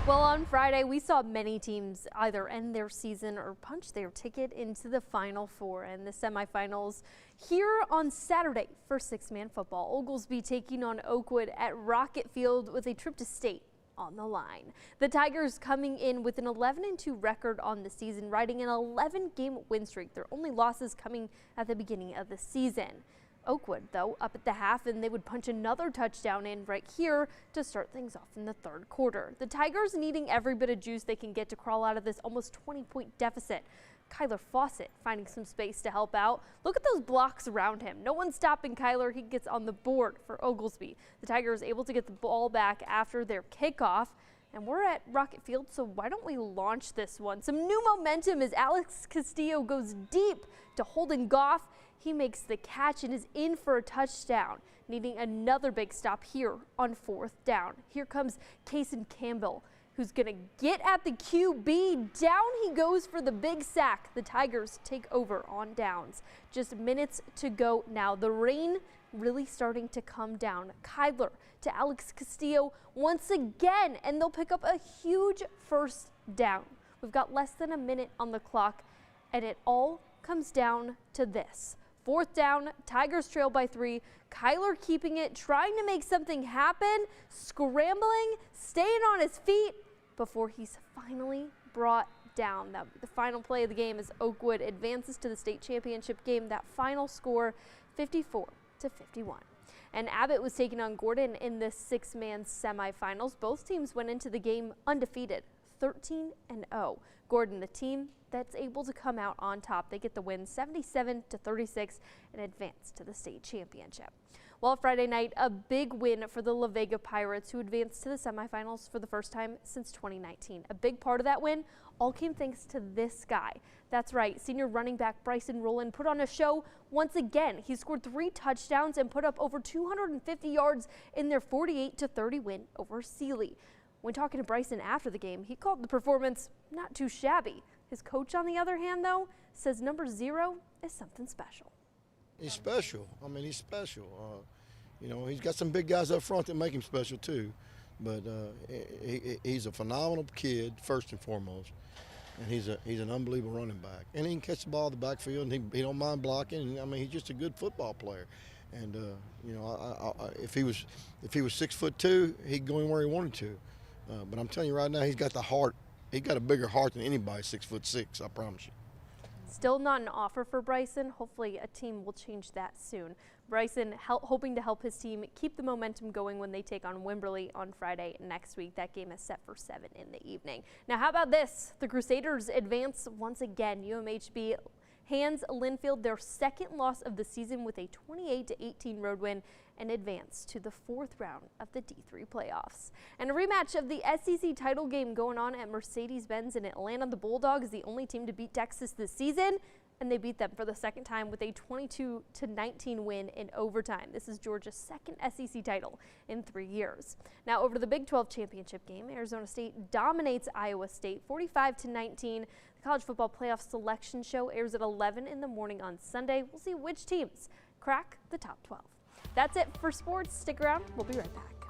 Well, on Friday, we saw many teams either end their season or punch their ticket into the Final Four and the semifinals here on Saturday for six-man football. Oglesby taking on Oakwood at Rocket Field with a trip to state on the line. The Tigers coming in with an 11-2 record on the season, riding an 11-game win streak. Their only losses coming at the beginning of the season. Oakwood, though, up at the half, and they would punch another touchdown in right here to start things off in the third quarter. The Tigers needing every bit of juice they can get to crawl out of this almost 20-point deficit. Kyler Fawcett finding some space to help out. Look at those blocks around him. No one's stopping Kyler. He gets on the board for Oglesby. The Tigers able to get the ball back after their kickoff. And we're at Rocket Field, so why don't we launch this one? Some new momentum as Alex Castillo goes deep to Holden Goff. He makes the catch and is in for a touchdown, needing another big stop here on fourth down. Here comes Kaysen Campbell, who's going to get at the QB. Down he goes for the big sack. The Tigers take over on downs. Just minutes to go now. The rain really starting to come down. Kyler to Alex Castillo once again, and they'll pick up a huge first down. We've got less than a minute on the clock, and it all comes down to this. Fourth down, Tigers trail by 3. Kyler keeping it, trying to make something happen, scrambling, staying on his feet before he's finally brought down. The final play of the game as Oakwood advances to the state championship game. That final score, 54-51. And Abbott was taking on Gordon in the six-man semifinals. Both teams went into the game undefeated, 13-0. Gordon, the team that's able to come out on top. They get the win 77-36 and advance to the state championship. Well, Friday night, a big win for the La Vega Pirates, who advanced to the semifinals for the first time since 2019. A big part of that win all came thanks to this guy. That's right, senior running back Bryson Rowland put on a show once again. He scored 3 touchdowns and put up over 250 yards in their 48-30 win over Sealy. When talking to Bryson after the game, he called the performance not too shabby. His coach, on the other hand, though, says number 0 is something special. He's special. I mean, he's special. You know, he's got some big guys up front that make him special, too. But he's a phenomenal kid, first and foremost. And he's an unbelievable running back. And he can catch the ball in the backfield, and he don't mind blocking. And, I mean, he's just a good football player. And, you know, if he was 6'2", he'd go anywhere he wanted to. But I'm telling you right now, he's got the heart. He's got a bigger heart than anybody 6'6", I promise you. Still not an offer for Bryson. Hopefully a team will change that soon. Bryson hoping to help his team keep the momentum going when they take on Wimberley on Friday next week. That game is set for 7 in the evening. Now, how about this? The Crusaders advance once again. UMHB hands Linfield their second loss of the season with a 28-18 road win and advance to the 4th round of the D3 playoffs. And a rematch of the SEC title game going on at Mercedes-Benz in Atlanta. The Bulldogs, the only team to beat Texas this season, and they beat them for the second time with a 22-19 win in overtime. This is Georgia's second SEC title in 3 years. Now over to the Big 12 championship game. Arizona State dominates Iowa State 45-19. The college football playoff selection show airs at 11 in the morning on Sunday. We'll see which teams crack the top 12. That's it for sports. Stick around. We'll be right back.